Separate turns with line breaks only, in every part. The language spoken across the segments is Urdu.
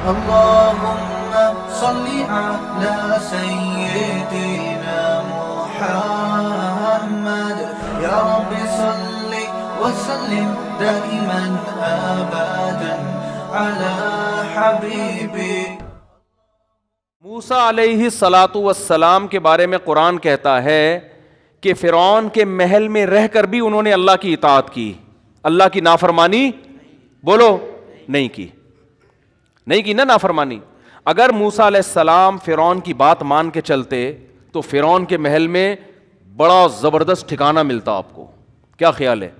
اللهم صل على سيدنا محمد يا رب صل وسلم دائما ابدا على حبيبك.
موسیٰ علیہ الصلاۃ والسلام کے بارے میں قرآن کہتا ہے کہ فرعون کے محل میں رہ کر بھی انہوں نے اللہ کی اطاعت کی, اللہ کی نافرمانی بولو نہیں کی نا نافرمانی. اگر موسیٰ علیہ السلام فرعون کی بات مان کے چلتے تو فرعون کے محل میں بڑا زبردست ٹھکانہ ملتا. آپ کو کیا خیال ہے؟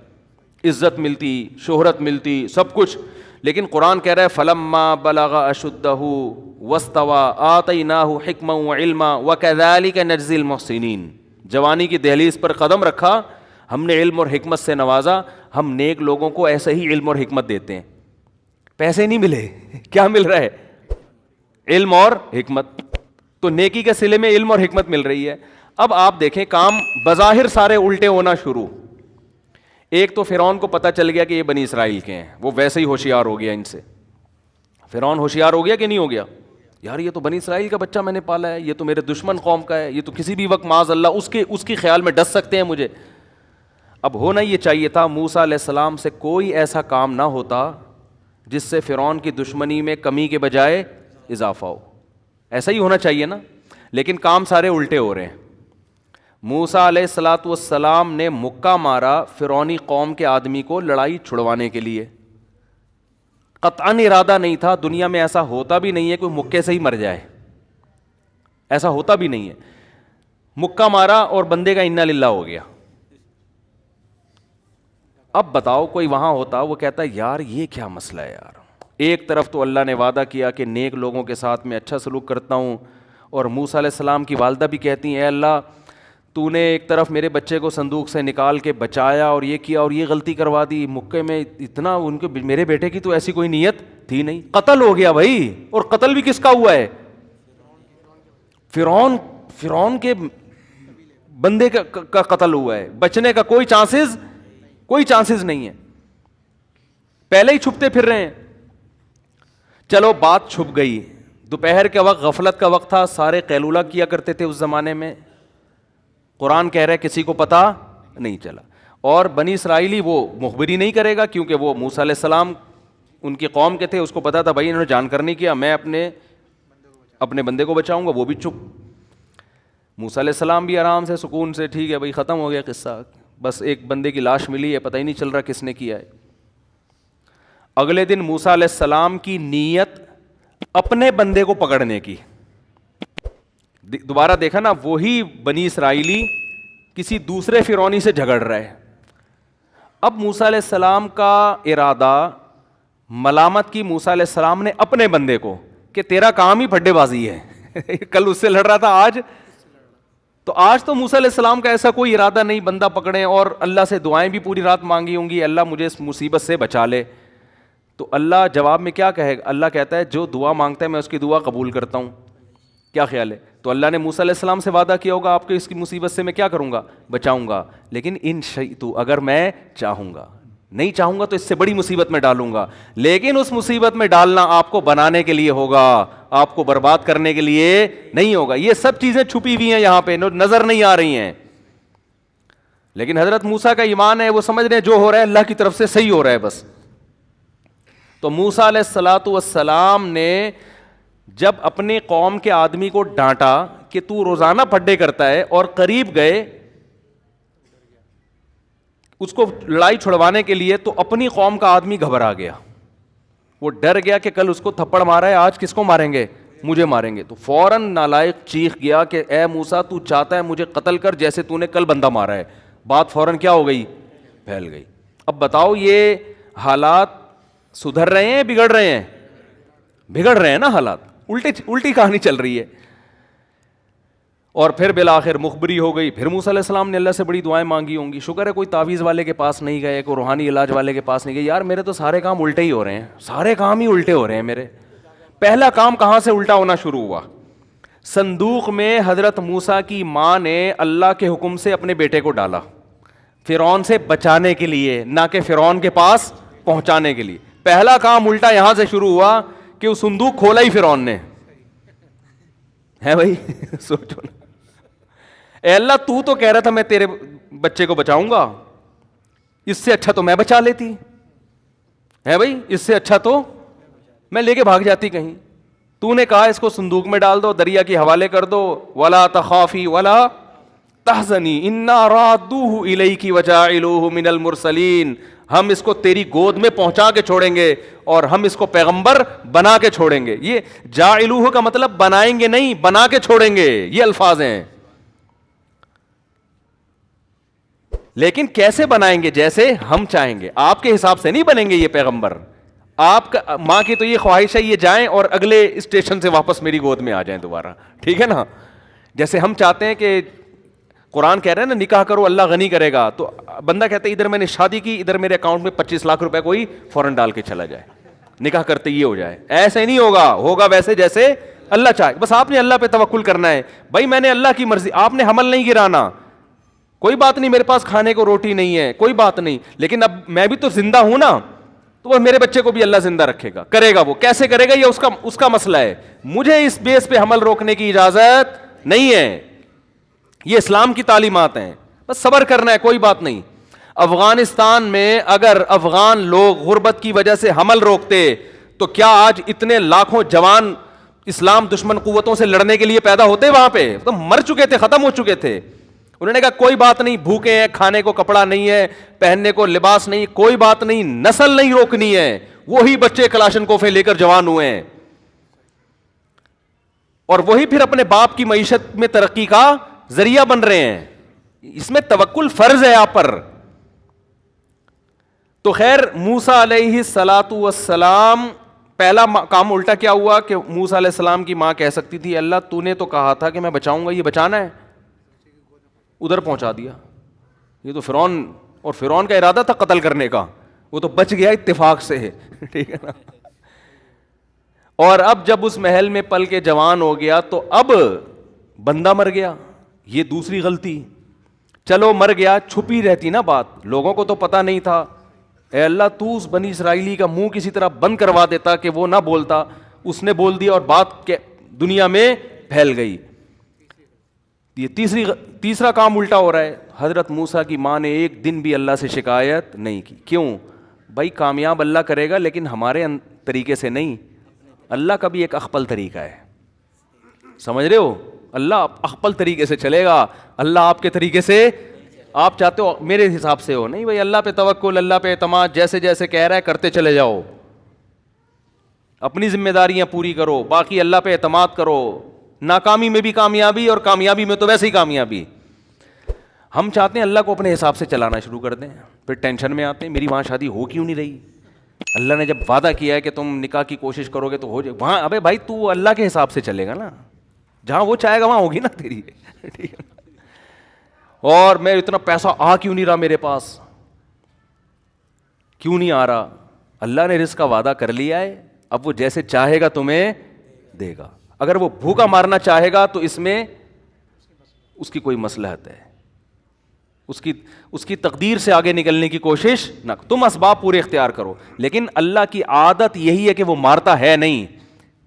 عزت ملتی, شہرت ملتی, سب کچھ. لیکن قرآن کہہ رہا ہے فلما بلغ اشدہ واستوى آتیناہ حکما وعلما وکذالک نجزی المحسنین. جوانی کی دہلیز پر قدم رکھا, ہم نے علم اور حکمت سے نوازا. ہم نیک لوگوں کو ایسے ہی علم اور حکمت دیتے ہیں. پیسے نہیں ملے, کیا مل رہا ہے؟ علم اور حکمت. تو نیکی کے صلے میں علم اور حکمت مل رہی ہے. اب آپ دیکھیں کام بظاہر سارے الٹے ہونا شروع. ایک تو فرعون کو پتہ چل گیا کہ یہ بنی اسرائیل کے ہیں, وہ ویسے ہی ہوشیار ہو گیا ان سے. فرعون ہوشیار ہو گیا کہ نہیں ہو گیا؟ یار یہ تو بنی اسرائیل کا بچہ میں نے پالا ہے, یہ تو میرے دشمن قوم کا ہے, یہ تو کسی بھی وقت معاذ اللہ اس کی خیال میں ڈس سکتے ہیں مجھے. اب ہونا یہ چاہیے تھا موسیٰ علیہ السلام سے کوئی ایسا کام نہ ہوتا جس سے فرعون کی دشمنی میں کمی کے بجائے اضافہ ہو. ایسا ہی ہونا چاہیے نا, لیکن کام سارے الٹے ہو رہے ہیں. موسیٰ علیہ الصلاۃ والسلام نے مکہ مارا فرعونی قوم کے آدمی کو لڑائی چھڑوانے کے لیے. قطعاً ارادہ نہیں تھا, دنیا میں ایسا ہوتا بھی نہیں ہے کوئی مکے سے ہی مر جائے, ایسا ہوتا بھی نہیں ہے. مکہ مارا اور بندے کا انا للہ ہو گیا. اب بتاؤ کوئی وہاں ہوتا وہ کہتا یار یہ کیا مسئلہ ہے یار. ایک طرف تو اللہ نے وعدہ کیا کہ نیک لوگوں کے ساتھ میں اچھا سلوک کرتا ہوں, اور موسیٰ علیہ السلام کی والدہ بھی کہتی ہیں اے اللہ تو نے ایک طرف میرے بچے کو صندوق سے نکال کے بچایا اور یہ کیا اور یہ غلطی کروا دی. مکے میں اتنا ان کے میرے بیٹے کی تو ایسی کوئی نیت تھی نہیں, قتل ہو گیا بھائی. اور قتل بھی کس کا ہوا ہے؟ فرعون کے بندے کا قتل ہوا ہے. بچنے کا کوئی چانسز نہیں ہے, پہلے ہی چھپتے پھر رہے ہیں. چلو بات چھپ گئی. دوپہر کے وقت غفلت کا وقت تھا, سارے قیلولہ کیا کرتے تھے اس زمانے میں. قرآن کہہ رہا ہے کسی کو پتہ نہیں چلا. اور بنی اسرائیلی وہ مخبری نہیں کرے گا کیونکہ وہ موسیٰ علیہ السلام ان کی قوم کے تھے, اس کو پتا تھا بھائی انہوں نے جان کر نہیں کیا, میں اپنے بندے کو بچاؤں گا. وہ بھی چپ. موسیٰ علیہ السلام بھی آرام سے سکون سے ٹھیک ہے بھائی ختم ہو گیا قصہ, بس ایک بندے کی لاش ملی ہے, پتہ ہی نہیں چل رہا کس نے کیا ہے. اگلے دن موسیٰ علیہ السلام کی نیت اپنے بندے کو پکڑنے کی. دوبارہ دیکھا نا, وہی بنی اسرائیلی کسی دوسرے فرعونی سے جھگڑ رہا ہے. اب موسیٰ علیہ السلام کا ارادہ ملامت کی موسیٰ علیہ السلام نے اپنے بندے کو کہ تیرا کام ہی پھڈے بازی ہے. کل اس سے لڑ رہا تھا, آج تو موسیٰ علیہ السلام کا ایسا کوئی ارادہ نہیں بندہ پکڑیں, اور اللہ سے دعائیں بھی پوری رات مانگی ہوں گی اللہ مجھے اس مصیبت سے بچا لے. تو اللہ جواب میں کیا کہے گا؟ اللہ کہتا ہے جو دعا مانگتا ہے میں اس کی دعا قبول کرتا ہوں. کیا خیال ہے؟ تو اللہ نے موسیٰ علیہ السلام سے وعدہ کیا ہوگا آپ کو اس کی مصیبت سے میں کیا کروں گا؟ بچاؤں گا. لیکن ان شئت, اگر میں چاہوں گا, نہیں چاہوں گا تو اس سے بڑی مصیبت میں ڈالوں گا. لیکن اس مصیبت میں ڈالنا آپ کو بنانے کے لیے ہوگا, آپ کو برباد کرنے کے لیے نہیں ہوگا. یہ سب چیزیں چھپی ہوئی ہیں یہاں پہ, نظر نہیں آ رہی ہیں. لیکن حضرت موسیٰ کا ایمان ہے, وہ سمجھ رہے ہیں جو ہو رہا ہے اللہ کی طرف سے صحیح ہو رہا ہے بس. تو موسیٰ علیہ الصلاۃ والسلام نے جب اپنے قوم کے آدمی کو ڈانٹا کہ تو روزانہ پھڈے کرتا ہے, اور قریب گئے اس کو لڑائی چھڑوانے کے لیے, تو اپنی قوم کا آدمی گھبرا گیا. وہ ڈر گیا کہ کل اس کو تھپڑ مارا ہے, آج کس کو ماریں گے؟ مجھے ماریں گے. تو فوراً نالائق چیخ گیا کہ اے موسیٰ تو چاہتا ہے مجھے قتل کر جیسے تو نے کل بندہ مارا ہے. بات فوراً کیا ہو گئی؟ پھیل گئی. اب بتاؤ یہ حالات سدھر رہے ہیں بگڑ رہے ہیں؟ بگڑ رہے ہیں نا حالات, الٹی کہانی چل رہی ہے. اور پھر بالآخر مخبری ہو گئی. پھر موسیٰ علیہ السلام نے اللہ سے بڑی دعائیں مانگی ہوں گی. شکر ہے کوئی تعویذ والے کے پاس نہیں گئے, کوئی روحانی علاج والے کے پاس نہیں گئے. یار میرے تو سارے کام الٹے ہی ہو رہے ہیں, سارے کام ہی الٹے ہو رہے ہیں میرے. پہلا کام کہاں سے الٹا ہونا شروع ہوا؟ صندوق میں حضرت موسیٰ کی ماں نے اللہ کے حکم سے اپنے بیٹے کو ڈالا, فرعون سے بچانے کے لیے, نہ کہ فرعون کے پاس پہنچانے کے لیے. پہلا کام الٹا یہاں سے شروع ہوا کہ وہ صندوق کھولا ہی فرعون نے ہے بھائی سوچو نا. اے اللہ تو کہہ رہا تھا میں تیرے بچے کو بچاؤں گا, اس سے اچھا تو میں بچا لیتی ہے بھائی, اس سے اچھا تو میں لے کے بھاگ جاتی کہیں. تو نے کہا اس کو صندوق میں ڈال دو, دریا کے حوالے کر دو, ولا تخافی ولا تحزنی انا رادوہ الیک وجاعلوہ من المرسلین, ہم اس کو تیری گود میں پہنچا کے چھوڑیں گے اور ہم اس کو پیغمبر بنا کے چھوڑیں گے. یہ جاعلوہ کا مطلب بنائیں گے نہیں, بنا کے چھوڑیں گے, یہ الفاظ ہیں. لیکن کیسے بنائیں گے؟ جیسے ہم چاہیں گے, آپ کے حساب سے نہیں بنیں گے یہ پیغمبر. آپ کا ماں کی تو یہ خواہش ہے یہ جائیں اور اگلے اسٹیشن سے واپس میری گود میں آ جائیں دوبارہ, ٹھیک ہے نا. جیسے ہم چاہتے ہیں کہ قرآن کہہ رہے ہیں نا نکاح کرو اللہ غنی کرے گا, تو بندہ کہتا ہے ادھر میں نے شادی کی, ادھر میرے اکاؤنٹ میں 25 لاکھ روپے کوئی فوراً ڈال کے چلا جائے, نکاح کرتے یہ ہو جائے. ایسے نہیں ہوگا, ہوگا ویسے جیسے اللہ چاہے. بس آپ نے اللہ پہ توکل کرنا ہے بھائی, میں نے اللہ کی مرضی, آپ نے حمل نہیں گرانا, کوئی بات نہیں میرے پاس کھانے کو روٹی نہیں ہے, کوئی بات نہیں, لیکن اب میں بھی تو زندہ ہوں نا, تو وہ میرے بچے کو بھی اللہ زندہ رکھے گا, کرے گا. وہ کیسے کرے گا یہ اس کا مسئلہ ہے, مجھے اس بیس پہ حمل روکنے کی اجازت نہیں ہے. یہ اسلام کی تعلیمات ہیں, بس صبر کرنا ہے, کوئی بات نہیں. افغانستان میں اگر افغان لوگ غربت کی وجہ سے حمل روکتے تو کیا آج اتنے لاکھوں جوان اسلام دشمن قوتوں سے لڑنے کے لیے پیدا ہوتے وہاں پہ؟ تو مر چکے تھے, ختم ہو چکے تھے. انہوں نے کہا کوئی بات نہیں, بھوکے ہیں, کھانے کو کپڑا نہیں ہے, پہننے کو لباس نہیں, کوئی بات نہیں, نسل نہیں روکنی ہے. وہی بچے کلاشن کوفیں لے کر جوان ہوئے ہیں اور وہی پھر اپنے باپ کی معیشت میں ترقی کا ذریعہ بن رہے ہیں. اس میں توکل فرض ہے آپ پر. تو خیر موسیٰ علیہ الصلاۃ والسلام, پہلا کام الٹا کیا ہوا کہ موسیٰ علیہ السلام کی ماں کہہ سکتی تھی اللہ تو نے تو کہا تھا کہ میں بچاؤں گا, یہ بچانا ہے, ادھر پہنچا دیا. یہ تو فرعون کا ارادہ تھا قتل کرنے کا, وہ تو بچ گیا اتفاق سے, ٹھیک ہے نا. اور اب جب اس محل میں پل کے جوان ہو گیا تو اب بندہ مر گیا, یہ دوسری غلطی. چلو مر گیا, چھپی رہتی نا بات, لوگوں کو تو پتہ نہیں تھا. اے اللہ تو اس بنی اسرائیلی کا منہ کسی طرح بند کروا دیتا کہ وہ نہ بولتا, اس نے بول دیا اور بات دنیا میں پھیل گئی. یہ تیسرا کام الٹا ہو رہا ہے. حضرت موسیٰ کی ماں نے ایک دن بھی اللہ سے شکایت نہیں کی. کیوں بھائی؟ کامیاب اللہ کرے گا لیکن ہمارے طریقے سے نہیں. اللہ کا بھی ایک اخپل طریقہ ہے, سمجھ رہے ہو؟ اللہ اخپل طریقے سے چلے گا, اللہ آپ کے طریقے سے, آپ چاہتے ہو میرے حساب سے ہو, نہیں بھائی. اللہ پہ توکل, اللہ پہ اعتماد, جیسے جیسے کہہ رہا ہے کرتے چلے جاؤ, اپنی ذمہ داریاں پوری کرو, باقی اللہ پہ اعتماد کرو. ناکامی میں بھی کامیابی اور کامیابی میں تو ویسے ہی کامیابی. ہم چاہتے ہیں اللہ کو اپنے حساب سے چلانا شروع کر دیں, پھر ٹینشن میں آتے ہیں میری وہاں شادی ہو کیوں نہیں رہی. اللہ نے جب وعدہ کیا ہے کہ تم نکاح کی کوشش کرو گے تو ہو جائے, وہاں ابے بھائی تو اللہ کے حساب سے چلے گا نا, جہاں وہ چاہے گا وہاں ہوگی نا تیری, ٹھیک ہے. اور میں اتنا پیسہ آ کیوں نہیں رہا میرے پاس, کیوں نہیں آ رہا؟ اللہ نے رزق کا وعدہ کر لیا ہے, اب وہ جیسے چاہے گا تمہیں دے گا. اگر وہ بھوکا مارنا چاہے گا تو اس میں اس کی کوئی مصلحت ہے, اس کی تقدیر سے آگے نکلنے کی کوشش نہ. تم اسباب پورے اختیار کرو, لیکن اللہ کی عادت یہی ہے کہ وہ مارتا ہے نہیں.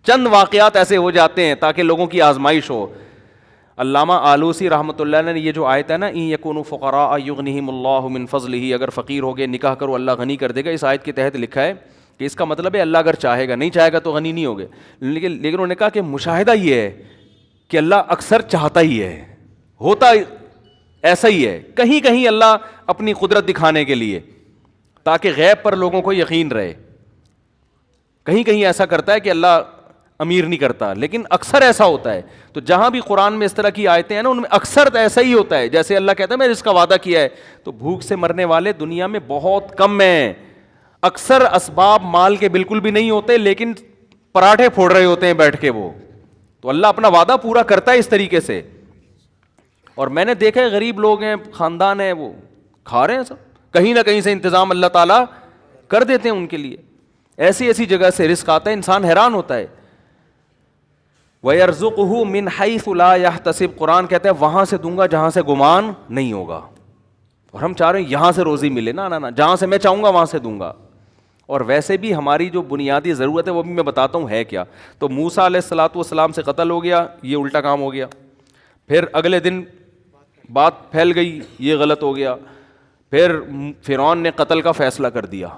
چند واقعات ایسے ہو جاتے ہیں تاکہ لوگوں کی آزمائش ہو. علامہ آلوسی رحمۃ اللہ نے یہ جو آیت ہے نا, ان یکونوا فقراء یغنہم اللہ من فضلہ, اگر فقیر ہو گئے نکاح کرو اللہ غنی کر دے گا, اس آیت کے تحت لکھا ہے کہ اس کا مطلب ہے اللہ اگر چاہے گا, نہیں چاہے گا تو غنی نہیں ہوگے. لیکن انہوں نے کہا کہ مشاہدہ یہ ہے کہ اللہ اکثر چاہتا ہی ہے, ہوتا ایسا ہی ہے. کہیں کہیں اللہ اپنی قدرت دکھانے کے لیے تاکہ غیب پر لوگوں کو یقین رہے, کہیں کہیں ایسا کرتا ہے کہ اللہ امیر نہیں کرتا, لیکن اکثر ایسا ہوتا ہے. تو جہاں بھی قرآن میں اس طرح کی آیتیں ہیں نا, ان میں اکثر ایسا ہی ہوتا ہے. جیسے اللہ کہتا ہے میں اس کا وعدہ کیا ہے, تو بھوک سے مرنے والے دنیا میں بہت کم ہیں. اکثر اسباب مال کے بالکل بھی نہیں ہوتے, لیکن پراٹھے پھوڑ رہے ہوتے ہیں بیٹھ کے وہ. تو اللہ اپنا وعدہ پورا کرتا ہے اس طریقے سے. اور میں نے دیکھا ہے غریب لوگ ہیں, خاندان ہیں, وہ کھا رہے ہیں سب, کہیں نہ کہیں سے انتظام اللہ تعالیٰ کر دیتے ہیں ان کے لیے. ایسی ایسی جگہ سے رزق آتا ہے, انسان حیران ہوتا ہے. وَيَرْزُقُهُ مِنْ حَيْثُ لَا يَحْتَسِبُ, قرآن کہتا ہے وہاں سے دوں گا جہاں سے گمان نہیں ہوگا. اور ہم چاہ رہے ہیں یہاں سے روزی ملے, نا نا نا, جہاں سے میں چاہوں گا وہاں سے دوں گا. اور ویسے بھی ہماری جو بنیادی ضرورت ہے وہ بھی میں بتاتا ہوں ہے کیا. تو موسیٰ علیہ الصلاۃ والسلام سے قتل ہو گیا, یہ الٹا کام ہو گیا. پھر اگلے دن بات پھیل گئی, یہ غلط ہو گیا. پھر فرعون نے قتل کا فیصلہ کر دیا.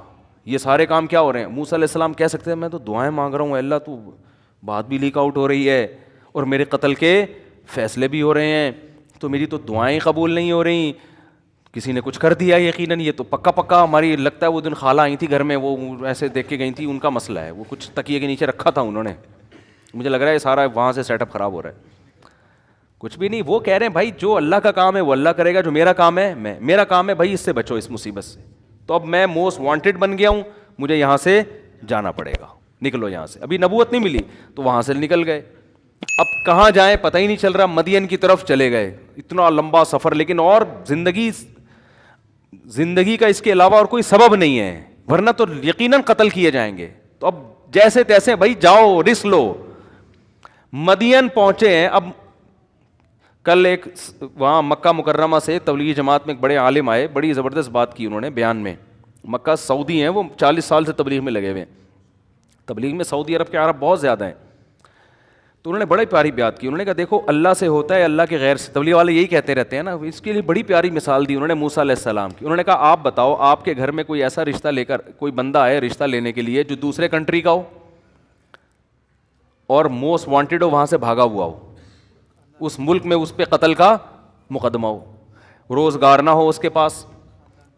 یہ سارے کام کیا ہو رہے ہیں؟ موسیٰ علیہ السلام کہہ سکتے ہیں میں تو دعائیں مانگ رہا ہوں, اللہ تو بات بھی لیک آؤٹ ہو رہی ہے اور میرے قتل کے فیصلے بھی ہو رہے ہیں, تو میری تو دعائیں قبول نہیں ہو رہی, کسی نے کچھ کر دیا یقیناً, یہ تو پکا ہماری لگتا ہے وہ دن خالہ آئی تھی گھر میں, وہ ایسے دیکھ کے گئی تھی, ان کا مسئلہ ہے, وہ کچھ تکیے کے نیچے رکھا تھا انہوں نے, مجھے لگ رہا ہے یہ سارا وہاں سے سیٹ اپ خراب ہو رہا ہے. کچھ بھی نہیں, وہ کہہ رہے ہیں بھائی جو اللہ کا کام ہے وہ اللہ کرے گا, جو میرا کام ہے میرا کام ہے بھائی اس سے بچو, اس مصیبت سے. تو اب میں موسٹ وانٹیڈ بن گیا ہوں, مجھے یہاں سے جانا پڑے گا, نکلو یہاں سے. ابھی نبوت نہیں ملی تو وہاں سے نکل گئے. اب کہاں جائیں پتہ ہی نہیں چل رہا, مدین کی طرف چلے گئے. اتنا لمبا سفر, لیکن اور زندگی کا اس کے علاوہ اور کوئی سبب نہیں ہے, ورنہ تو یقیناً قتل کیے جائیں گے. تو اب جیسے تیسے بھائی جاؤ رسک لو. مدین پہنچے ہیں. اب کل ایک وہاں مکہ مکرمہ سے تبلیغی جماعت میں ایک بڑے عالم آئے, بڑی زبردست بات کی انہوں نے بیان میں. مکہ سعودی ہیں, وہ 40 سال سے تبلیغ میں لگے ہوئے ہیں. تبلیغ میں سعودی عرب کے عرب بہت زیادہ ہیں. تو انہوں نے بڑی پیاری بات کی. انہوں نے کہا دیکھو اللہ سے ہوتا ہے, اللہ کے غیر سے. تبلیغ والے یہی کہتے رہتے ہیں نا, اس کے لیے بڑی پیاری مثال دی انہوں نے موسیٰ علیہ السلام کی. انہوں نے کہا آپ بتاؤ, آپ کے گھر میں کوئی ایسا رشتہ لے کر کوئی بندہ آئے رشتہ لینے کے لیے جو دوسرے کنٹری کا ہو اور موسٹ وانٹیڈ ہو, وہاں سے بھاگا ہوا ہو, اس ملک میں اس پہ قتل کا مقدمہ ہو, روزگار نہ ہو اس کے پاس,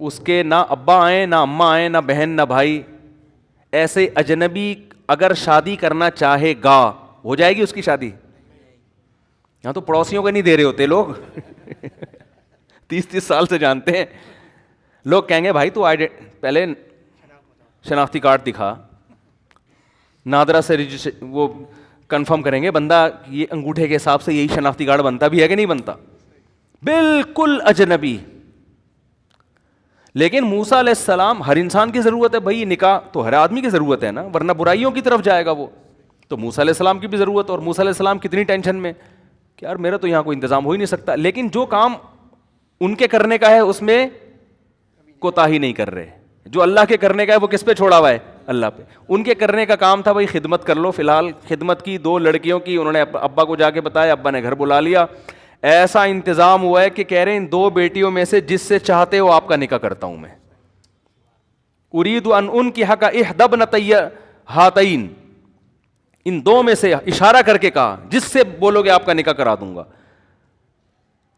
اس کے نہ ابا آئیں نہ اماں آئیں نہ بہن نہ بھائی. ایسے اجنبی اگر شادی کرنا چاہے گا ہو جائے گی اس کی شادی؟ یہاں تو پڑوسیوں کو نہیں دے رہے ہوتے لوگ 30 سال سے جانتے ہیں لوگ. کہیں گے بھائی تو پہلے شناختی کارڈ دکھا, نادرا سے وہ کنفرم کریں گے بندہ یہ انگوٹھے کے حساب سے یہی شناختی کارڈ بنتا بھی ہے کہ نہیں بنتا, بالکل اجنبی. لیکن موسیٰ علیہ السلام, ہر انسان کی ضرورت ہے بھائی, نکاح تو ہر آدمی کی ضرورت ہے نا, ورنہ برائیوں کی طرف جائے گا وہ. تو موسیٰ علیہ السلام کی بھی ضرورت, اور موسیٰ علیہ السلام کتنی ٹینشن میں کہ یار میرا تو یہاں کوئی انتظام ہو ہی نہیں سکتا. لیکن جو کام ان کے کرنے کا ہے اس میں کوتاہی نہیں کر رہے. جو اللہ کے کرنے کا ہے وہ کس پہ چھوڑا ہوا ہے؟ اللہ پہ. ان کے کرنے کا کام تھا بھائی خدمت کر لو. فی الحال خدمت کی 2 لڑکیوں کی, انہوں نے ابا کو جا کے بتایا, ابا نے گھر بلا لیا. ایسا انتظام ہوا ہے کہ کہہ رہے ہیں ان 2 بیٹیوں میں سے جس سے چاہتے ہو آپ کا نکاح کرتا ہوں میں. ارید ان انکحک احدی ابنتی ہاتین, ان 2 میں سے اشارہ کر کے کہا جس سے بولو گے آپ کا نکاح کرا دوں گا.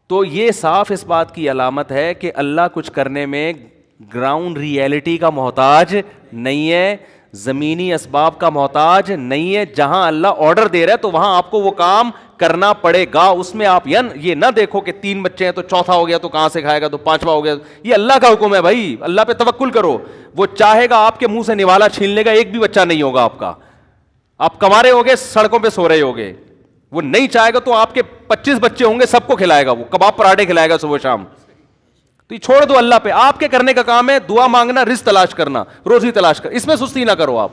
تو یہ صاف اس بات کی علامت ہے کہ اللہ کچھ کرنے میں گراؤنڈ ریئلٹی کا محتاج نہیں ہے, زمینی اسباب کا محتاج نہیں ہے. جہاں اللہ آرڈر دے رہا ہے تو وہاں آپ کو وہ کام کرنا پڑے گا. اس میں آپ یہ نہ دیکھو کہ 3 بچے ہیں تو چوتھا ہو گیا تو کہاں سے کھائے گا, تو 5واں ہو گیا. یہ اللہ کا حکم ہے بھائی, اللہ پہ توکل کرو. وہ چاہے گا آپ کے منہ سے نوالا چھین لے گا, ایک بھی بچہ نہیں ہوگا آپ کا. آپ کما رہے ہوگے, سڑکوں پہ سو رہے ہوگے. وہ نہیں چاہے گا تو آپ کے 25 بچے ہوں گے, سب کو کھلائے گا, وہ کباب پراٹھے کھلائے گا صبح شام. تو یہ چھوڑ دو اللہ پہ. آپ کے کرنے کا کام ہے دعا مانگنا, رزق تلاش کرنا, روزی تلاش کر, اس میں سستی نہ کرو آپ.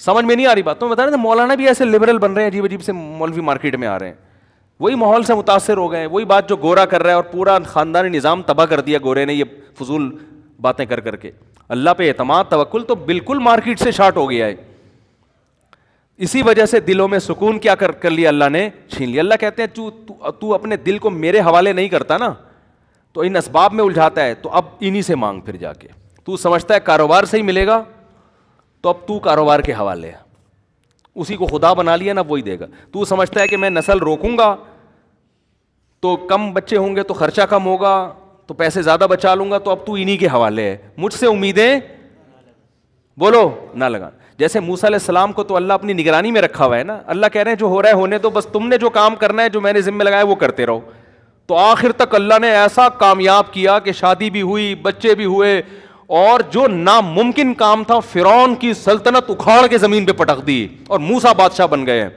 سمجھ میں نہیں آ رہی بات؟ تو میں بتا رہا تھا مولانا بھی ایسے لبرل بن رہے ہیں, عجیب عجیب سے مولوی مارکیٹ میں آ رہے ہیں, وہی ماحول سے متاثر ہو گئے ہیں. وہی بات جو گورا کر رہا ہے, اور پورا خاندانی نظام تباہ کر دیا گورے نے یہ فضول باتیں کر کر کے. اللہ پہ اعتماد توکل تو بالکل مارکیٹ سے شارٹ ہو گیا ہے. اسی وجہ سے دلوں میں سکون کیا کر لیا اللہ نے, چھین لیا. اللہ کہتے ہیں تو اپنے دل کو میرے حوالے نہیں کرتا نا, تو ان اسباب میں الجھاتا ہے, تو اب انہی سے مانگ. پھر جا کے تو سمجھتا ہے کاروبار سے ہی ملے گا, تو اب تو کاروبار کے حوالے ہے. اسی کو خدا بنا لیا نا, وہی دے گا. تو سمجھتا ہے کہ میں نسل روکوں گا تو کم بچے ہوں گے تو خرچہ کم ہوگا, تو پیسے زیادہ بچا لوں گا, تو اب تو انہی کے حوالے ہے. مجھ سے امیدیں بولو نہ لگا. جیسے موسیٰ علیہ السلام کو تو اللہ اپنی نگرانی میں رکھا ہوا ہے نا. اللہ کہہ رہے ہیں جو ہو رہا ہے ہونے دو, بس تم نے جو کام کرنا ہے, جو میں نے ذمہ لگایا وہ کرتے رہو. تو آخر تک اللہ نے ایسا کامیاب کیا کہ شادی بھی ہوئی, بچے بھی ہوئے, اور جو ناممکن کام تھا فرعون کی سلطنت اکھاڑ کے زمین پہ پٹک دی, اور موسیٰ بادشاہ بن گئے ہیں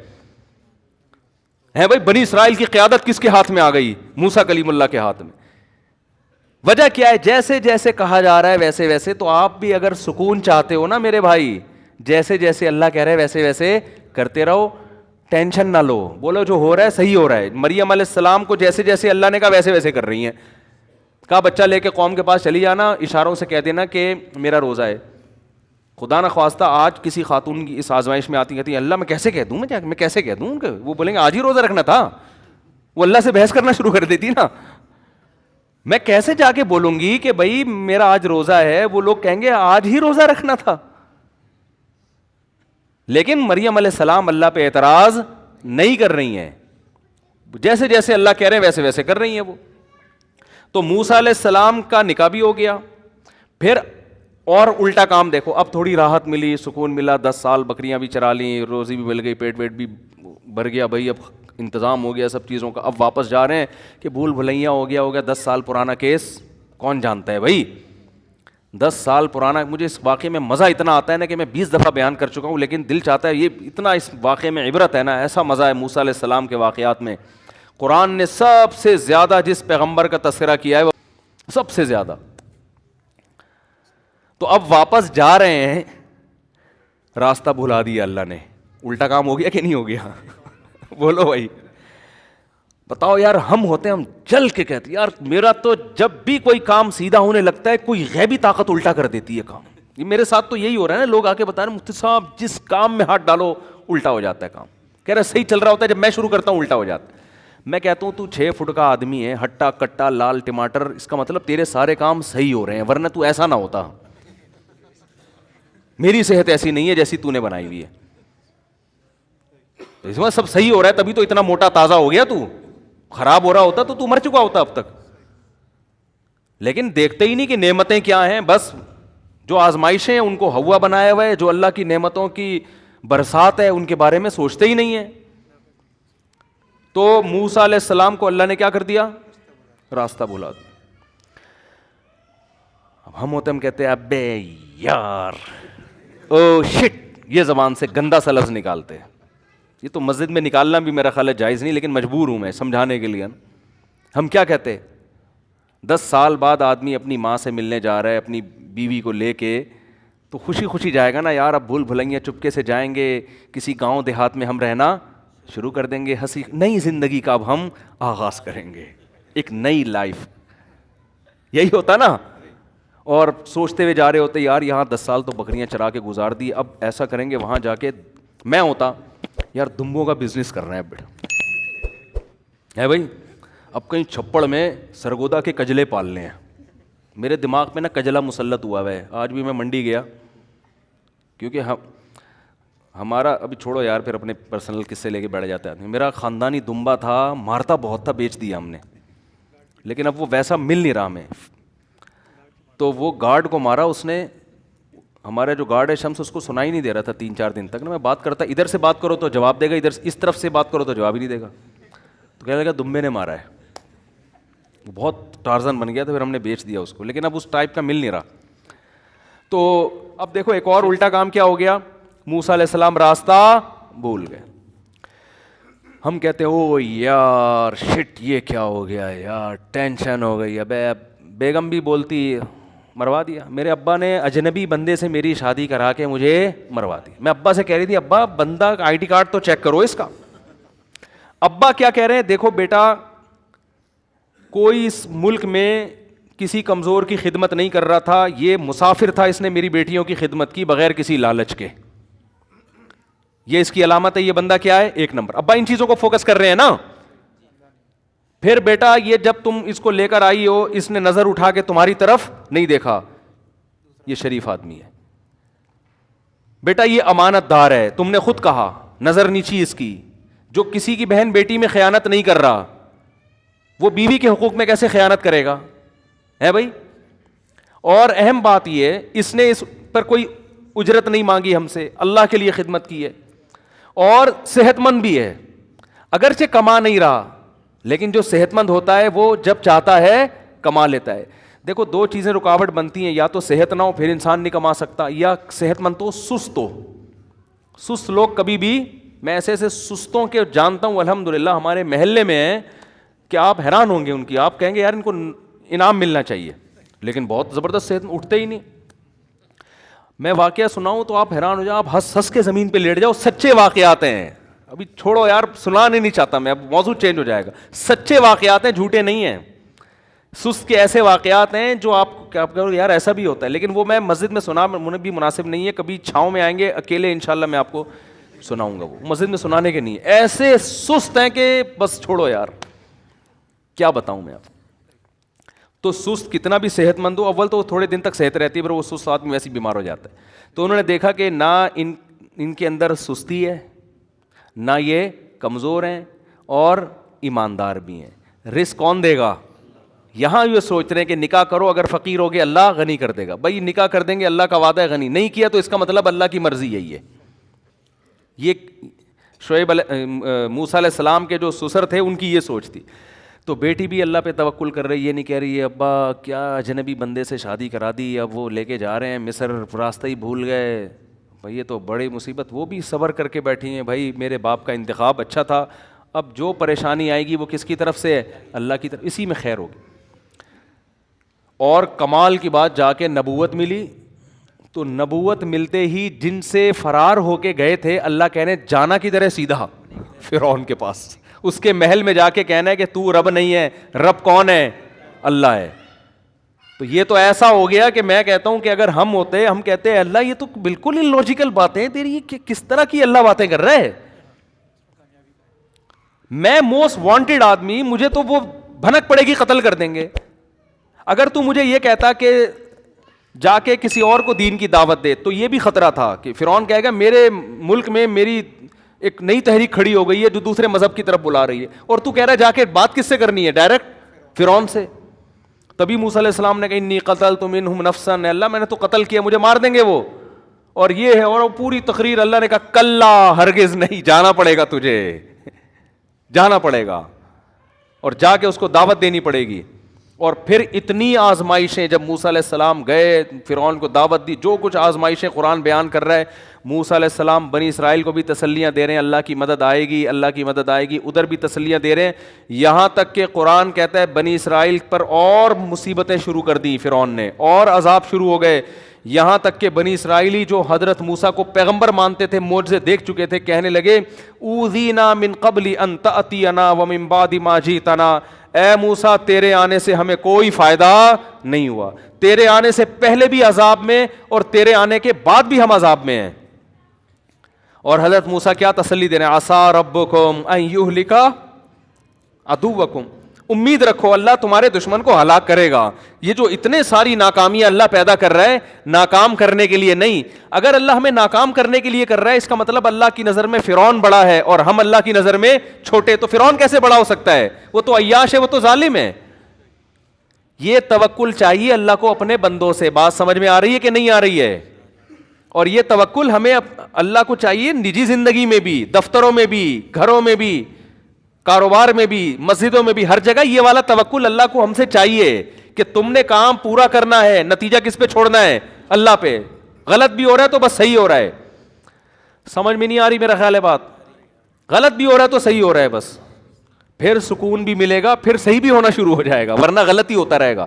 بھائی. بنی اسرائیل کی قیادت کس کے ہاتھ میں آ گئی؟ موسیٰ کلیم اللہ کے ہاتھ میں. وجہ کیا ہے؟ جیسے جیسے کہا جا رہا ہے ویسے ویسے. تو آپ بھی اگر سکون چاہتے ہو نا میرے بھائی, جیسے جیسے اللہ کہہ رہے ہیں ویسے ویسے کرتے رہو, ٹینشن نہ لو. بولو جو ہو رہا ہے صحیح ہو رہا ہے. مریم علیہ السلام کو جیسے جیسے اللہ نے کہا ویسے ویسے کر رہی ہیں. کہا بچہ لے کے قوم کے پاس چلی جانا, اشاروں سے کہہ دینا کہ میرا روزہ ہے. خدا نہ خواستہ آج کسی خاتون کی اس آزمائش میں آتی کہتی ہے اللہ میں کیسے کہہ دوں، میں کیسے کہہ دوں، کہ وہ بولیں گے آج ہی روزہ رکھنا تھا، وہ اللہ سے بحث کرنا شروع کر دیتی نا. میں کیسے جا کے بولوں گی کہ بھائی میرا آج روزہ ہے، وہ لوگ کہیں گے آج ہی روزہ رکھنا تھا. لیکن مریم علیہ السلام اللہ پہ اعتراض نہیں کر رہی ہیں، جیسے جیسے اللہ کہہ رہے ہیں ویسے ویسے کر رہی ہیں وہ. تو موسیٰ علیہ السلام کا نکاح بھی ہو گیا. پھر اور الٹا کام دیکھو، اب تھوڑی راحت ملی، سکون ملا، 10 سال بکریاں بھی چرا لیں، روزی بھی مل گئی، پیٹ ویٹ بھی بھر گیا، بھائی اب انتظام ہو گیا سب چیزوں کا. اب واپس جا رہے ہیں کہ بھول بھلائیاں ہو گیا 10 سال پرانا کیس کون جانتا ہے بھائی، 10 سال پرانا. مجھے اس واقعے میں مزہ اتنا آتا ہے نا کہ میں 20 دفعہ بیان کر چکا ہوں، لیکن دل چاہتا ہے یہ اتنا اس واقعے میں عبرت ہے نا، ایسا مزہ ہے موسیٰ علیہ السلام کے واقعات میں. قرآن نے سب سے زیادہ جس پیغمبر کا تذکرہ کیا ہے وہ سب سے زیادہ. تو اب واپس جا رہے ہیں، راستہ بھلا دیا اللہ نے. الٹا کام ہو گیا کہ نہیں ہو گیا؟ بولو بھائی بتاؤ یار. ہم ہوتے ہیں، ہم چل کے کہتے ہیں یار میرا تو جب بھی کوئی کام سیدھا ہونے لگتا ہے کوئی غیبی طاقت الٹا کر دیتی ہے کام. یہ میرے ساتھ تو یہی ہو رہا ہے نا، لوگ آ کے بتا رہے ہیں مفتی صاحب جس کام میں ہاتھ ڈالو الٹا ہو جاتا ہے کام. کہہ رہے صحیح چل رہا ہوتا ہے، جب میں شروع کرتا ہوں الٹا ہو جاتا ہے. میں کہتا ہوں تو 6 فٹ کا آدمی ہے، ہٹا کٹا لال ٹماٹر، اس کا مطلب تیرے سارے کام صحیح ہو رہے ہیں، ورنہ تو ایسا نہ ہوتا. میری صحت ایسی نہیں ہے جیسی تو نے بنائی ہوئی ہے، اس میں سب صحیح ہو رہا ہے تبھی تو اتنا موٹا تازہ ہو گیا. تو خراب ہو رہا ہوتا تو مر چکا ہوتا اب تک. لیکن دیکھتے ہی نہیں کہ نعمتیں کیا ہیں، بس جو آزمائشیں ہیں ان کو ہوا بنایا ہوا ہے، جو اللہ کی نعمتوں کی برسات ہے ان کے بارے میں سوچتے ہی نہیں ہیں. تو موسیٰ علیہ السلام کو اللہ نے کیا کر دیا؟ راستہ بھلا دیا. اب ہم ہوتے ہم کہتے ہیں ابے یار او شٹ، یہ زبان سے گندا سا لفظ نکالتے ہیں. یہ تو مسجد میں نکالنا بھی میرا خیال ہے جائز نہیں، لیکن مجبور ہوں میں سمجھانے کے لیے. ہم کیا کہتے ہیں 10 سال بعد آدمی اپنی ماں سے ملنے جا رہا ہے اپنی بیوی کو لے کے، تو خوشی خوشی جائے گا نا یار. اب بھول بھلائیاں چپکے سے جائیں گے، کسی گاؤں دیہات میں ہم رہنا شروع کر دیں گے، ہنسی نئی زندگی کا اب ہم آغاز کریں گے، ایک نئی لائف. یہی ہوتا نا. اور سوچتے ہوئے جا رہے ہوتے یار یہاں 10 سال تو بکریاں چرا کے گزار دی، اب ایسا کریں گے وہاں جا کے. میں ہوتا یار دمبوں کا بزنس کر رہے ہیں بیٹا ہے بھائی، اب کہیں چھپڑ میں سرگودا کے کجلے پالنے ہیں. میرے دماغ میں نا کجلا مسلط ہوا ہے. آج بھی میں منڈی گیا، کیونکہ ہمارا ابھی چھوڑو یار پھر اپنے پرسنل قصے لے کے بیٹھ جاتے ہیں. میرا خاندانی دمبا تھا، مارتا بہت تھا، بیچ دیا ہم نے، لیکن اب وہ ویسا مل نہیں رہا ہمیں. تو وہ گارڈ کو مارا اس نے. ہمارا جو گارڈ ہے شمس، اس کو سنائی نہیں دے رہا تھا 3-4 دن تک نا. میں بات کرتا ادھر سے بات کرو تو جواب دے گا، ادھر اس طرف سے بات کرو تو جواب ہی نہیں دے گا. تو کہنے لگا دمبے نے مارا ہے. وہ بہت ٹارزن بن گیا تھا، پھر ہم نے بیچ دیا اس کو، لیکن اب اس ٹائپ کا مل نہیں رہا. تو اب دیکھو ایک اور الٹا کام کیا ہو گیا، موسیٰ علیہ السلام راستہ بھول گئے. ہم کہتے ہیں او یار شٹ یہ کیا ہو گیا یار، ٹینشن ہو گئی. ابے بیگم بھی بولتی مروا دیا. میرے ابا نے اجنبی بندے سے میری شادی کرا کے مجھے مروا دی. میں ابا سے کہہ رہی تھی ابا بندہ آئی ڈی کارڈ تو چیک کرو اس کا. ابا کیا کہہ رہے ہیں، دیکھو بیٹا کوئی اس ملک میں کسی کمزور کی خدمت نہیں کر رہا تھا، یہ مسافر تھا، اس نے میری بیٹیوں کی خدمت کی بغیر کسی لالچ کے. یہ اس کی علامت ہے. یہ بندہ کیا ہے؟ 1 نمبر. ابا ان چیزوں کو فوکس کر رہے ہیں نا. پھر بیٹا یہ جب تم اس کو لے کر آئی ہو اس نے نظر اٹھا کے تمہاری طرف نہیں دیکھا، یہ شریف آدمی ہے. بیٹا یہ امانت دار ہے، تم نے خود کہا نظر نیچی اس کی. جو کسی کی بہن بیٹی میں خیانت نہیں کر رہا وہ بیوی کے حقوق میں کیسے خیانت کرے گا ہے بھائی. اور اہم بات یہ اس نے اس پر کوئی اجرت نہیں مانگی ہم سے، اللہ کے لیے خدمت کی ہے. اور صحت مند بھی ہے، اگرچہ کما نہیں رہا لیکن جو صحت مند ہوتا ہے وہ جب چاہتا ہے کما لیتا ہے. دیکھو 2 چیزیں رکاوٹ بنتی ہیں، یا تو صحت نہ ہو پھر انسان نہیں کما سکتا، یا صحت مند تو سست ہو. سست لوگ کبھی بھی، میں ایسے ایسے سستوں کے جانتا ہوں الحمدللہ ہمارے محلے میں ہیں کہ آپ حیران ہوں گے ان کی. آپ کہیں گے یار ان کو انعام ملنا چاہیے، لیکن بہت زبردست صحت میں اٹھتے ہی نہیں. میں واقعہ سناؤں تو آپ حیران ہو جاؤ، آپ ہنس ہنس کے زمین پہ لیٹ جاؤ. سچے واقعات ہیں. ابھی چھوڑو یار سنانے نہیں چاہتا میں، اب موضوع چینج ہو جائے گا. سچے واقعات ہیں، جھوٹے نہیں ہیں. سست کے ایسے واقعات ہیں جو آپ کہو یار ایسا بھی ہوتا ہے, لیکن وہ میں مسجد میں سنا بھی مناسب نہیں ہے. کبھی چھاؤں میں آئیں گے اکیلے انشاءاللہ میں آپ کو سناؤں گا. وہ مسجد میں سنانے کے نہیں, ایسے سست ہیں کہ بس چھوڑو یار, کیا بتاؤں میں آپ. تو سست کتنا بھی صحت مند ہو, اول تو وہ تھوڑے دن تک صحت رہتی ہے, پھر وہ سست آدمی ویسے بیمار ہو جاتا ہے. تو انہوں نے دیکھا کہ نہ ان کے اندر سستی ہے, نہ یہ کمزور ہیں, اور ایماندار بھی ہیں. رزق کون دے گا؟ یہاں یہ سوچ رہے ہیں کہ نکاح کرو, اگر فقیر ہوگے اللہ غنی کر دے گا. بھائی نکاح کر دیں گے, اللہ کا وعدہ ہے غنی, نہیں کیا تو اس کا مطلب اللہ کی مرضی یہی ہے. یہ موسیٰ علیہ السلام کے جو سسر تھے ان کی یہ سوچ تھی. تو بیٹی بھی اللہ پہ توکل کر رہی, یہ نہیں کہہ رہی ہے ابا کیا اجنبی بندے سے شادی کرا دی, اب وہ لے کے جا رہے ہیں مصر, راستہ ہی بھول گئے, بھائی یہ تو بڑی مصیبت. وہ بھی صبر کر کے بیٹھی ہیں, بھائی میرے باپ کا انتخاب اچھا تھا, اب جو پریشانی آئے گی وہ کس کی طرف سے ہے؟ اللہ کی طرف, اسی میں خیر ہوگی. اور کمال کی بات, جا کے نبوت ملی. تو نبوت ملتے ہی جن سے فرار ہو کے گئے تھے, اللہ کہنے جانا کدھر ہے؟ سیدھا فرعون کے پاس, اس کے محل میں جا کے کہنا ہے کہ تو رب نہیں ہے, رب کون ہے؟ اللہ ہے. تو یہ تو ایسا ہو گیا کہ میں کہتا ہوں کہ اگر ہم ہوتے, ہم کہتے ہیں اللہ یہ تو بالکل ہی لاجیکل باتیں تیری, یہ کس طرح کی اللہ باتیں کر رہا ہے, میں موسٹ وانٹیڈ آدمی, مجھے تو وہ بھنک پڑے گی قتل کر دیں گے. اگر تو مجھے یہ کہتا کہ جا کے کسی اور کو دین کی دعوت دے, تو یہ بھی خطرہ تھا کہ فرعون کہے گا میرے ملک میں میری ایک نئی تحریک کھڑی ہو گئی ہے جو دوسرے مذہب کی طرف بلا رہی ہے, اور تو کہہ رہا ہے جا کے بات کس سے کرنی ہے؟ ڈائریکٹ فرعون سے. تبھی موسیٰ علیہ السلام نے کہا انی قتلت منہم نفسا, اللہ میں نے تو قتل کیا, مجھے مار دیں گے وہ, اور یہ ہے. اور پوری تقریر اللہ نے کہا کلا, ہرگز نہیں, جانا پڑے گا تجھے, جانا پڑے گا, اور جا کے اس کو دعوت دینی پڑے گی. اور پھر اتنی آزمائشیں, جب موسیٰ علیہ السلام گئے فرعون کو دعوت دی, جو کچھ آزمائشیں قرآن بیان کر رہا ہے. موسیٰ علیہ السلام بنی اسرائیل کو بھی تسلیاں دے رہے ہیں, اللہ کی مدد آئے گی, اللہ کی مدد آئے گی, ادھر بھی تسلیاں دے رہے ہیں. یہاں تک کہ قرآن کہتا ہے بنی اسرائیل پر اور مصیبتیں شروع کر دی فرعون نے, اور عذاب شروع ہو گئے. یہاں تک کہ بنی اسرائیلی جو حضرت موسیٰ کو پیغمبر مانتے تھے, معجزے دیکھ چکے تھے, کہنے لگے اوذینا من قبل ان تأتینا ومن بعد ما جئتنا, اے موسیٰ تیرے آنے سے ہمیں کوئی فائدہ نہیں ہوا, تیرے آنے سے پہلے بھی عذاب میں, اور تیرے آنے کے بعد بھی ہم عذاب میں ہیں. اور حضرت موسیٰ کیا تسلی دے رہے ہیں, عسیٰ ربکم ان یہلک عدوکم, امید رکھو اللہ تمہارے دشمن کو ہلاک کرے گا. یہ جو اتنے ساری ناکامیاں اللہ پیدا کر رہا ہے, ناکام کرنے کے لیے نہیں. اگر اللہ ہمیں ناکام کرنے کے لیے کر رہا ہے, اس کا مطلب اللہ کی نظر میں فرعون بڑا ہے اور ہم اللہ کی نظر میں چھوٹے. تو فرعون کیسے بڑا ہو سکتا ہے؟ وہ تو عیاش ہے, وہ تو ظالم ہے. یہ توکل چاہیے اللہ کو اپنے بندوں سے. بات سمجھ میں آ رہی ہے کہ نہیں آ رہی ہے؟ اور یہ توکل ہمیں اللہ کو چاہیے نجی زندگی میں بھی, دفتروں میں بھی, گھروں میں بھی, کاروبار میں بھی, مسجدوں میں بھی, ہر جگہ یہ والا توکل اللہ کو ہم سے چاہیے کہ تم نے کام پورا کرنا ہے, نتیجہ کس پہ چھوڑنا ہے؟ اللہ پہ. غلط بھی ہو رہا ہے تو بس صحیح ہو رہا ہے. سمجھ میں نہیں آ رہی میرا خیال ہے بات؟ غلط بھی ہو رہا ہے تو صحیح ہو رہا ہے بس, پھر سکون بھی ملے گا, پھر صحیح بھی ہونا شروع ہو جائے گا, ورنہ غلط ہی ہوتا رہے گا.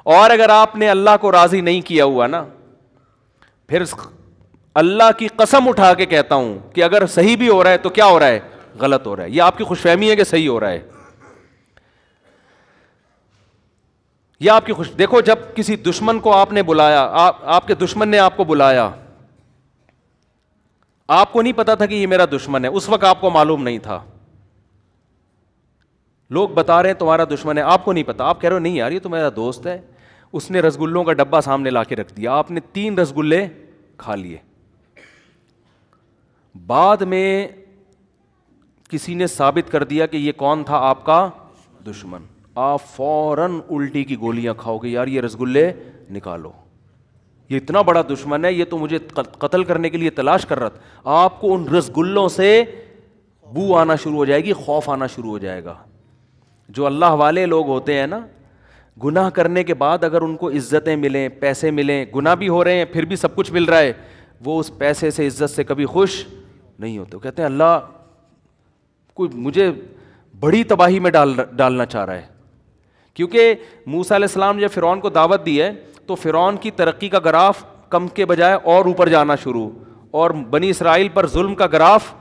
اور اگر آپ نے اللہ کو راضی نہیں کیا ہوا نا, پھر اللہ کی قسم اٹھا کے کہتا ہوں کہ اگر صحیح بھی ہو رہا ہے تو کیا ہو رہا ہے؟ غلط ہو رہا ہے. یہ آپ کی خوش فہمی ہے کہ صحیح ہو رہا ہے, یا آپ کی دیکھو جب کسی دشمن کو آپ نے بلایا, آپ کے دشمن نے آپ کو بلایا, آپ کو نہیں پتا تھا کہ یہ میرا دشمن ہے, اس وقت آپ کو معلوم نہیں تھا. لوگ بتا رہے ہیں تمہارا دشمن ہے, آپ کو نہیں پتا, آپ کہہ رہے ہو نہیں یار یہ تو میرا دوست ہے. اس نے رسگلوں کا ڈبہ سامنے لا کے رکھ دیا, آپ نے 3 رسگلے کھا لیے. بعد میں کسی نے ثابت کر دیا کہ یہ کون تھا آپ کا دشمن, آپ فوراً الٹی کی گولیاں کھاؤ گے, یار یہ رسگلے نکالو, یہ اتنا بڑا دشمن ہے, یہ تو مجھے قتل کرنے کے لیے تلاش کر رہا تھا. آپ کو ان رسگلوں سے بو آنا شروع ہو جائے گی, خوف آنا شروع ہو جائے گا. جو اللہ والے لوگ ہوتے ہیں نا, گناہ کرنے کے بعد اگر ان کو عزتیں ملیں, پیسے ملیں, گناہ بھی ہو رہے ہیں پھر بھی سب کچھ مل رہا ہے, وہ اس پیسے سے, عزت سے کبھی خوش نہیں ہوتے. وہ کہتے ہیں اللہ کوئی مجھے بڑی تباہی میں ڈالنا چاہ رہا ہے. کیونکہ موسیٰ علیہ السلام نے جب فرعون کو دعوت دی ہے تو فرعون کی ترقی کا گراف کم کے بجائے اور اوپر جانا شروع, اور بنی اسرائیل پر ظلم کا گراف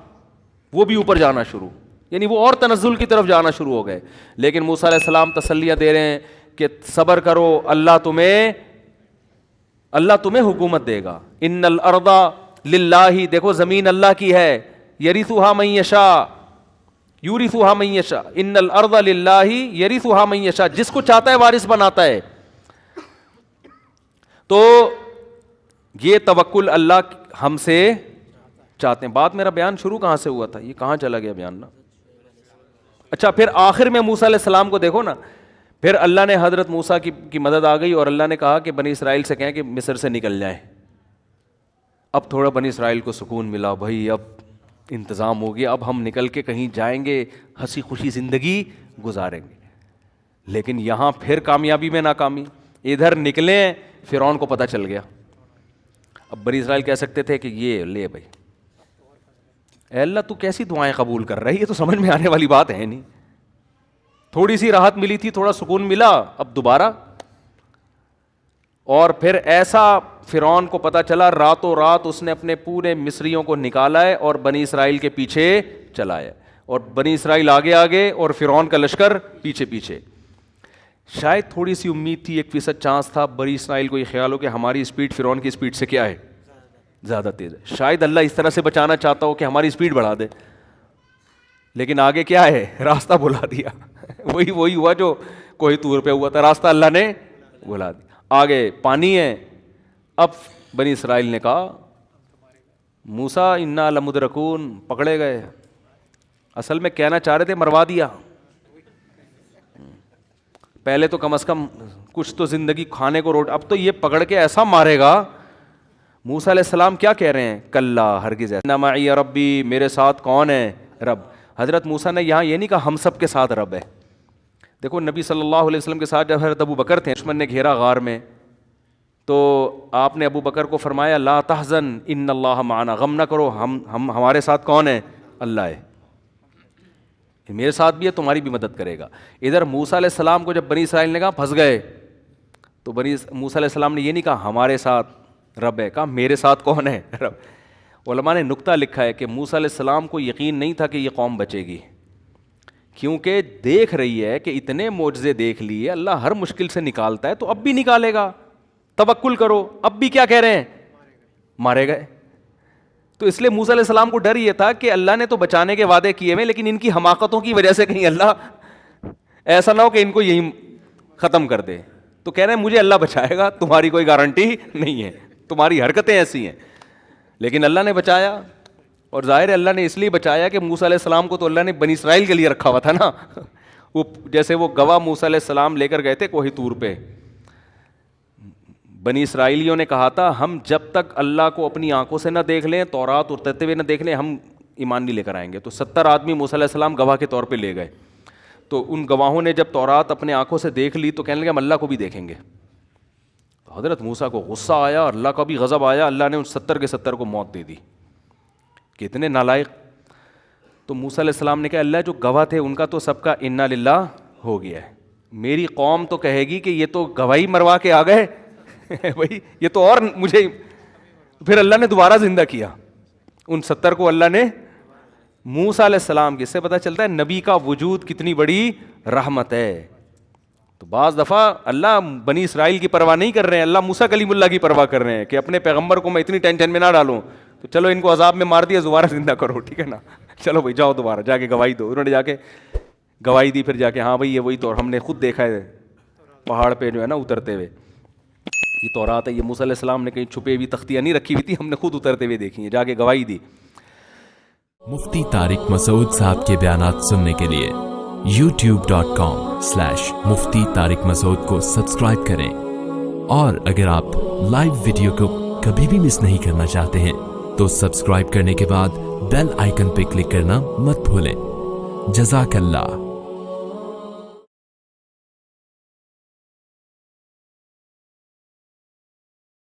وہ بھی اوپر جانا شروع, یعنی وہ اور تنزل کی طرف جانا شروع ہو گئے. لیکن موسیٰ علیہ السلام تسلیاں دے رہے ہیں کہ صبر کرو, اللہ تمہیں حکومت دے گا. ان الارض للہ, دیکھو زمین اللہ کی ہے, یرثھا من یشاء یورثھا من یشاء, ان الارض للہ یرثھا من یشاء, جس کو چاہتا ہے وارث بناتا ہے. تو یہ توکل اللہ ہم سے چاہتے ہیں. بات میرا بیان شروع کہاں سے ہوا تھا, یہ کہاں چلا گیا بیان نا. اچھا, پھر آخر میں موسیٰ علیہ السلام کو دیکھو نا, پھر اللہ نے حضرت موسیٰ کی مدد آ گئی اور اللہ نے کہا کہ بنی اسرائیل سے کہیں کہ مصر سے نکل جائیں. اب تھوڑا بنی اسرائیل کو سکون ملا, بھائی اب انتظام ہو گیا, اب ہم نکل کے کہیں جائیں گے, ہنسی خوشی زندگی گزاریں گے. لیکن یہاں پھر کامیابی میں ناکامی. ادھر نکلیں, فرعون کو پتہ چل گیا. اب بنی اسرائیل کہہ سکتے تھے کہ یہ لے بھائی, اے اللہ تو کیسی دعائیں قبول کر رہا ہے, یہ تو سمجھ میں آنے والی بات ہے نہیں. تھوڑی سی راحت ملی تھی, تھوڑا سکون ملا, اب دوبارہ. اور پھر ایسا فرعون کو پتہ چلا, راتوں رات اس نے اپنے پورے مصریوں کو نکالا ہے اور بنی اسرائیل کے پیچھے چلایا, اور بنی اسرائیل آگے آگے اور فرعون کا لشکر پیچھے پیچھے. شاید تھوڑی سی امید تھی, 1% چانس تھا بنی اسرائیل کو یہ خیال ہو کہ ہماری اسپیڈ فرعون کی اسپیڈ سے کیا ہے, زیادہ تیز ہے. شاید اللہ اس طرح سے بچانا چاہتا ہو کہ ہماری اسپیڈ بڑھا دے, لیکن آگے کیا ہے, راستہ بلا دیا. وہی ہوا جو کوہ طور پہ ہوا تھا, راستہ اللہ نے بلا دیا. آگے پانی ہے. اب بنی اسرائیل نے کہا موسیٰ انا لمدرکون, پکڑے گئے. اصل میں کہنا چاہ رہے تھے مروا دیا. پہلے تو کم از کم کچھ تو زندگی کھانے کو روٹ, اب تو یہ پکڑ کے ایسا مارے گا. موسیٰ علیہ السلام کیا کہہ رہے ہیں, کلا ہرگز, ان معی ربی, میرے ساتھ کون ہے, رب. حضرت موسیٰ نے یہاں یہ نہیں کہا ہم سب کے ساتھ رب ہے. دیکھو نبی صلی اللہ علیہ وسلم کے ساتھ جب حضرت ابو بکر تھے, دشمن نے گھیرا غار میں, تو آپ نے ابو بکر کو فرمایا لا تحزن ان اللہ معنا, غم نہ کرو, ہمارے ساتھ کون ہے, اللہ ہے, میرے ساتھ بھی ہے, تمہاری بھی مدد کرے گا. ادھر موسیٰ علیہ السلام کو جب بنی اسرائیل نے کہا پھنس گئے, تو موسیٰ علیہ السلام نے یہ نہیں کہا ہمارے ساتھ رب ہے, کہا میرے ساتھ کون ہے, رب. علماء نے نکتہ لکھا ہے کہ موسیٰ علیہ السلام کو یقین نہیں تھا کہ یہ قوم بچے گی, کیونکہ دیکھ رہی ہے کہ اتنے معجزے دیکھ لیے, اللہ ہر مشکل سے نکالتا ہے تو اب بھی نکالے گا, توکل کرو. اب بھی کیا کہہ رہے ہیں, مارے گئے. تو اس لیے موسیٰ علیہ السلام کو ڈر یہ تھا کہ اللہ نے تو بچانے کے وعدے کیے ہوئے, لیکن ان کی حماقتوں کی وجہ سے کہیں اللہ ایسا نہ ہو کہ ان کو یہی ختم کر دے. تو کہہ رہے ہیں مجھے اللہ بچائے گا, تمہاری کوئی گارنٹی نہیں ہے, تمہاری حرکتیں ایسی ہیں. لیکن اللہ نے بچایا, اور ظاہر ہے اللہ نے اس لیے بچایا کہ موسیٰ علیہ السلام کو تو اللہ نے بنی اسرائیل کے لیے رکھا ہوا تھا نا. وہ جیسے وہ گواہ موسیٰ علیہ السلام لے کر گئے تھے کوہ طور پہ, بنی اسرائیلیوں نے کہا تھا ہم جب تک اللہ کو اپنی آنکھوں سے نہ دیکھ لیں, تورات اترتے ہوئے نہ دیکھ لیں, ہم ایمان نہیں لے کر آئیں گے. تو 70 آدمی موسیٰ علیہ السلام گواہ کے طور پہ لے گئے. تو ان گواہوں نے جب تورات اپنے آنکھوں سے دیکھ لی تو کہنے لگے ہم اللہ کو بھی دیکھیں گے. تو حضرت موسیٰ کو غصہ آیا, اور اللہ کا بھی غضب آیا. اللہ نے ان 70 کے 70 کو موت دے دی. کتنے نالائق. تو موسیٰ علیہ السلام نے کہا اللہ جو گواہ تھے ان کا تو سب کا انا للہ ہو گیا ہے, میری قوم تو کہے گی کہ یہ تو گواہی مروا کے آ گئے بھائی, یہ تو اور مجھے. پھر اللہ نے دوبارہ زندہ کیا ان 70 کو, اللہ نے موسیٰ علیہ السلام. کس سے پتہ چلتا ہے نبی کا وجود کتنی بڑی رحمت ہے. تو بعض دفعہ اللہ بنی اسرائیل کی پرواہ نہیں کر رہے ہیں, اللہ موسیٰ کلیم اللہ کی پرواہ کر رہے ہیں کہ اپنے پیغمبر کو میں اتنی ٹینشن میں نہ ڈالوں, تو چلو ان کو عذاب میں مار دیا, دوبارہ زندہ کرو, ٹھیک ہے نا, چلو بھائی جاؤ دوبارہ جا کے گواہی دو. انہوں نے جا کے گواہی دی, پھر جا کے ہاں بھائی یہ وہی تو ہم نے خود دیکھا ہے پہاڑ پہ جو ہے نا اترتے ہوئے, یہ تورات ہے, یہ موسیٰ علیہ السلام نے کہیں چھپے ہوئی تختیاں نہیں رکھی ہوئی تھی, ہم نے خود اترتے ہوئے دیکھی ہیں, جا کے گواہی دی.
مفتی طارق مسعود صاحب کے بیانات سننے کے لیے youtube.com/مفتی طارق مسعود کو سبسکرائب کریں, اور اگر آپ لائیو ویڈیو کو کبھی بھی مس نہیں کرنا چاہتے ہیں تو سبسکرائب کرنے کے بعد بیل آئیکن پہ کلک کرنا مت بھولیں. جزاک اللہ.